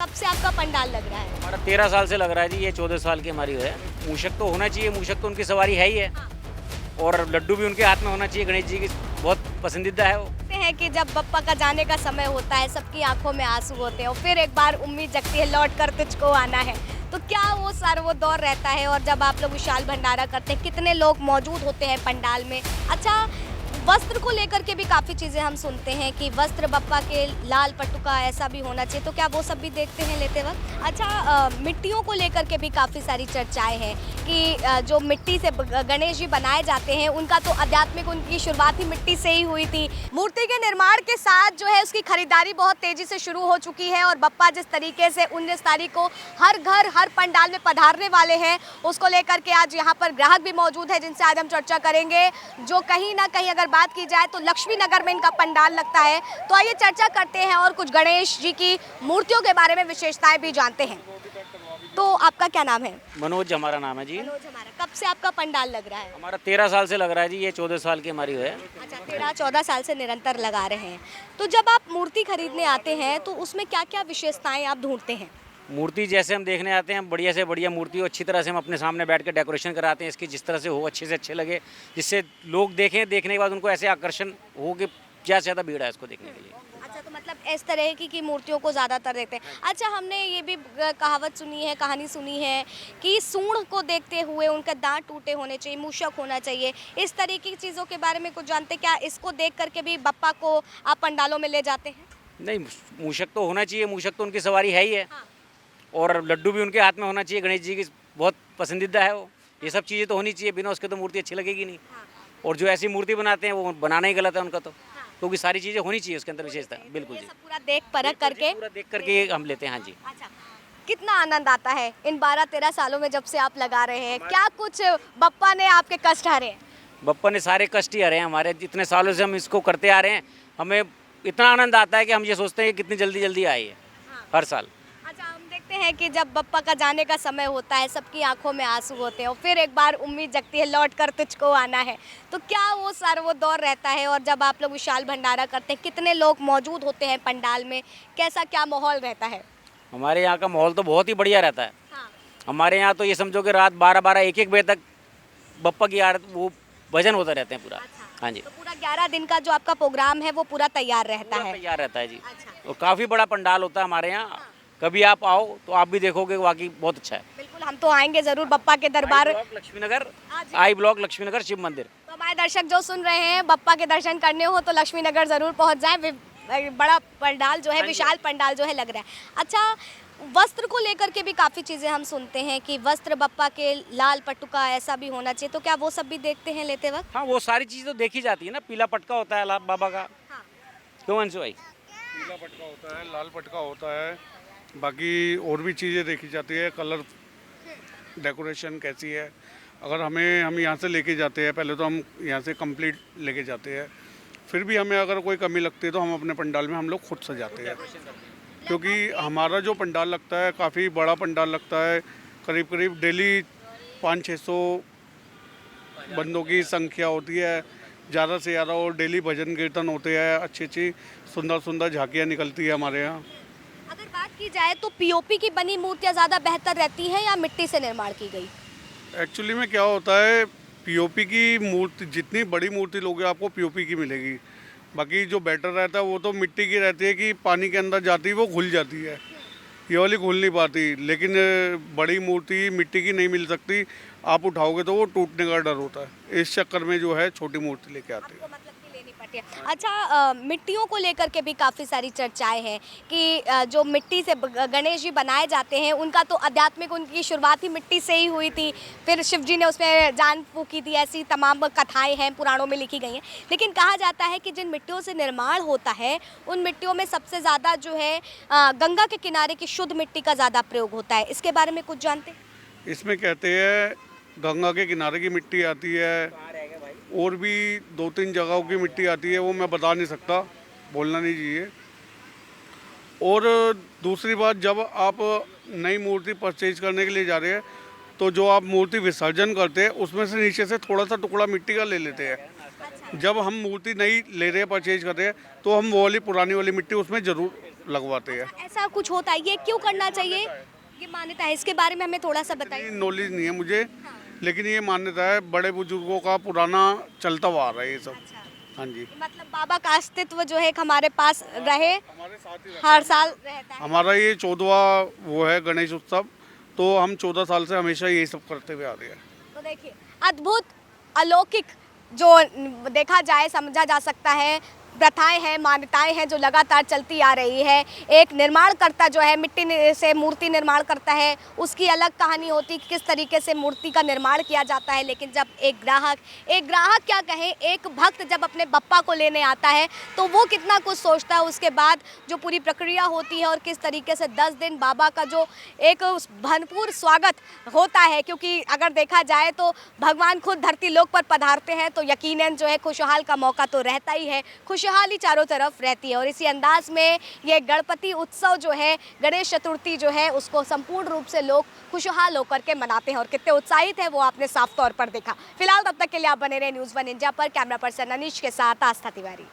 कब से आपका पंडाल लग रहा है? हमारा 13 साल से लग रहा है जी। ये 14 साल की हमारी है। मूषक तो होना चाहिए, मूषक तो उनकी सवारी है ही है। हाँ। और लड्डू भी उनके हाथ में होना चाहिए। गणेश जी की बहुत पसंदीदा है वो। कहते हैं कि जब बप्पा का जाने का समय होता है सबकी आंखों में आंसू होते हैं और फिर एक बार उम्मीद जगती है लौट कर तुझको आना है। तो क्या वो दौर रहता है और जब आप लोग विशाल भंडारा करते हैं कितने लोग मौजूद होते हैं पंडाल में? अच्छा, वस्त्र को लेकर के भी काफ़ी चीज़ें हम सुनते हैं कि वस्त्र बप्पा के लाल पटुका ऐसा भी होना चाहिए, तो क्या वो सब भी देखते हैं लेते वक्त? अच्छा, मिट्टियों को लेकर के भी काफ़ी सारी चर्चाएं हैं कि जो मिट्टी से गणेश जी बनाए जाते हैं उनका तो आध्यात्मिक उनकी शुरुआत ही मिट्टी से ही हुई थी। मूर्ति के निर्माण के साथ जो है उसकी खरीदारी बहुत तेज़ी से शुरू हो चुकी है और बप्पा जिस तरीके से 19 तारीख को हर घर हर पंडाल में पधारने वाले हैं उसको लेकर के आज यहाँ पर ग्राहक भी मौजूद है जिनसे आज हम चर्चा करेंगे, जो कहीं ना कहीं अगर बात की जाए तो लक्ष्मी नगर में इनका पंडाल लगता है। तो आइए चर्चा करते हैं और कुछ गणेश जी की मूर्तियों के बारे में विशेषताएं भी जानते हैं। तो आपका क्या नाम है? मनोज हमारा नाम है जी। मनोज हमारा। कब से आपका पंडाल लग रहा है? हमारा 13 साल से लग रहा है जी। ये 14 साल की हमारी है। अच्छा, 13-14 साल से निरंतर लगा रहे हैं। तो जब आप मूर्ति खरीदने आते हैं तो उसमें क्या क्या विशेषताएं आप ढूंढते हैं? मूर्ति जैसे हम देखने आते हैं, बढ़िया से बढ़िया मूर्ति हो, अच्छी तरह से हम अपने सामने बैठ के डेकोरेशन कराते हैं। इसकी जिस तरह से हो अच्छे से अच्छे लगे, जिससे लोग देखें, देखने के बाद उनको ऐसे आकर्षण हो कि ज़्यादा से ज़्यादा भीड़ है इसको देखने के लिए। अच्छा, तो मतलब इस तरह की मूर्तियों को ज़्यादातर देखते हैं। अच्छा, हमने ये भी कहावत सुनी है, कहानी सुनी है कि सूंड को देखते हुए उनका दांत टूटे होने चाहिए, मूषक होना चाहिए। इस तरह की चीज़ों के बारे में कुछ जानते क्या? इसको देख करके भी बप्पा को आप पंडालों में ले जाते हैं? नहीं, मूषक तो होना चाहिए, मूषक तो उनकी सवारी है ही है। हाँ। और लड्डू भी उनके हाथ में होना चाहिए। गणेश जी की बहुत पसंदीदा है वो। ये सब चीज़ें तो होनी चाहिए, बिना उसके तो मूर्ति अच्छी लगेगी नहीं। हाँ। और जो ऐसी मूर्ति बनाते हैं वो बनाना ही गलत है उनका तो। हाँ। क्योंकि सारी चीज़ें होनी चाहिए उसके अंदर विशेषता। बिल्कुल ये जी। सब पूरा देख परख करके पूरा देख करके हम लेते हैं। हाँ जी। अच्छा, कितना आनंद आता है इन 12-13 सालों में जब से आप लगा रहे हैं? क्या कुछ बप्पा ने आपके कष्ट हरे हैं? बप्पा ने सारे कष्ट ही हरे हैं हमारे। इतने सालों से हम इसको करते आ रहे हैं, हमें इतना आनंद आता है कि हम ये सोचते हैं कि कितनी जल्दी जल्दी आए है हर साल। अच्छा, हम देखते हैं कि जब बप्पा का जाने का समय होता है सबकी आंखों में आंसू होते हैं और फिर एक बार उम्मीद जगती है लौट कर तुझको आना है। तो क्या वो दौर रहता है और जब आप लोग विशाल भंडारा करते हैं कितने लोग मौजूद होते हैं पंडाल में, कैसा क्या माहौल रहता है? हमारे यहाँ का माहौल तो बहुत ही बढ़िया रहता है। हाँ। हमारे यहाँ तो ये समझो कि रात 12-12, 1-1 बजे तक बप्पा की वो भजन होता रहते हैं पूरा। अच्छा। हाँ जी। तो पूरा 11 दिन का जो आपका प्रोग्राम है वो पूरा तैयार रहता पूरा है? तैयार रहता है जी। अच्छा। और काफ़ी बड़ा पंडाल होता है हमारे यहाँ। कभी आप आओ तो आप भी देखोगे वाकई बहुत अच्छा है। बिल्कुल, हम तो आएंगे जरूर बप्पा के दरबार। लक्ष्मीनगर, हाँ जी। आई ब्लॉक लक्ष्मीनगर शिव मंदिर। तो हमारे दर्शक जो सुन रहे हैं बप्पा के दर्शन करने हो तो लक्ष्मी नगर जरूर पहुंच जाएं। बड़ा पंडाल जो है, विशाल पंडाल जो है लग रहा है। अच्छा, वस्त्र को लेकर के भी काफ़ी चीज़ें हम सुनते हैं कि वस्त्र बप्पा के लाल पटुका ऐसा भी होना चाहिए, तो क्या वो सब भी देखते हैं लेते वक्त? हाँ, वो सारी चीज़ तो देखी जाती है ना। पीला पटका होता है बाबा का। हाँ। क्यों अंशु भाई? पीला पटका होता है, लाल पटका होता है, बाकी और भी चीज़ें देखी जाती है। कलर डेकोरेशन कैसी है, अगर हम यहाँ से लेके जाते हैं, पहले तो हम यहाँ से कंप्लीट लेके जाते हैं, फिर भी हमें अगर कोई कमी लगती है तो हम अपने पंडाल में हम लोग खुद सजाते हैं। क्योंकि हमारा जो पंडाल लगता है काफ़ी बड़ा पंडाल लगता है। करीब करीब डेली 500-600 बंदों की संख्या होती है, ज़्यादा से ज़्यादा। और डेली भजन कीर्तन होते हैं, अच्छी अच्छी सुंदर सुंदर झांकियाँ निकलती है हमारे यहाँ। अगर बात की जाए तो पीओपी की बनी मूर्तियाँ ज़्यादा बेहतर रहती हैं या मिट्टी से निर्माण की गई? एक्चुअली में क्या होता है, पीओपी की मूर्ति जितनी बड़ी मूर्ति लोगे आपको पीओपी की मिलेगी। बाकी जो बेटर रहता है वो तो मिट्टी की रहती है कि पानी के अंदर जाती है वो घुल जाती है, ये वाली घुल नहीं पाती। लेकिन बड़ी मूर्ति मिट्टी की नहीं मिल सकती, आप उठाओगे तो वो टूटने का डर होता है। इस चक्कर में जो है छोटी मूर्ति लेके आते हैं। आपको मतलब कि लेनी पड़ती है। अच्छा, मिट्टियों को लेकर के भी काफ़ी सारी चर्चाएं हैं कि जो मिट्टी से गणेश जी बनाए जाते हैं उनका तो आध्यात्मिक उनकी शुरुआत ही मिट्टी से ही हुई थी, फिर शिव जी ने उसमें जान फूकी थी, ऐसी तमाम कथाएं हैं पुराणों में लिखी गई हैं। लेकिन कहा जाता है कि जिन मिट्टियों से निर्माण होता है उन मिट्टियों में सबसे ज़्यादा जो है गंगा के किनारे की शुद्ध मिट्टी का ज़्यादा प्रयोग होता है। इसके बारे में कुछ जानते हैं? इसमें कहते हैं गंगा के किनारे की मिट्टी आती है, और भी 2-3 जगहों की मिट्टी आती है, वो मैं बता नहीं सकता, बोलना नहीं चाहिए। और दूसरी बात, जब आप नई मूर्ति परचेज करने के लिए जा रहे हैं तो जो आप मूर्ति विसर्जन करते हैं उसमें से नीचे से थोड़ा सा टुकड़ा मिट्टी का ले लेते हैं। जब हम मूर्ति नई ले रहे हैं, परचेज कर रहे हैं, तो हम वो वाली पुरानी वाली मिट्टी उसमें ज़रूर लगवाते हैं। ऐसा कुछ होता है, ये क्यों करना चाहिए? ये मान्यता है, इसके बारे में हमें थोड़ा सा बताइए। नॉलेज नहीं है मुझे, लेकिन ये मान्यता है, बड़े बुजुर्गों का पुराना चलता हुआ आ रहा है ये सब। अच्छा, हाँ जी, मतलब बाबा का अस्तित्व जो है हमारे पास रहे, हमारे साथ ही हर साल रहता है। हमारा ये 14वां वो है गणेश उत्सव, तो हम 14 साल से हमेशा यही सब करते हुए आ रहे हैं। तो देखिए, अद्भुत अलौकिक जो देखा जाए, समझा जा सकता है, प्रथाएं हैं, मान्यताएं हैं जो लगातार चलती आ रही है। एक निर्माणकर्ता जो है मिट्टी से मूर्ति निर्माण करता है, उसकी अलग कहानी होती है कि किस तरीके से मूर्ति का निर्माण किया जाता है। लेकिन जब एक ग्राहक क्या कहें, एक भक्त जब अपने बप्पा को लेने आता है तो वो कितना कुछ सोचता है, उसके बाद जो पूरी प्रक्रिया होती है और किस तरीके से 10 दिन बाबा का जो एक भरपूर स्वागत होता है। क्योंकि अगर देखा जाए तो भगवान खुद धरती लोक पर पधारते हैं, तो यकीनन जो है खुशहाल का मौका तो रहता ही है, खुशहाली चारों तरफ रहती है। और इसी अंदाज में ये गणपति उत्सव जो है, गणेश चतुर्थी जो है, उसको संपूर्ण रूप से लोग खुशहाल होकर के मनाते हैं और कितने उत्साहित है वो आपने साफ तौर पर देखा। फिलहाल तब तक के लिए आप बने रहे न्यूज़ 1 इंडिया पर। कैमरा पर्सन अनीश के साथ आस्था तिवारी।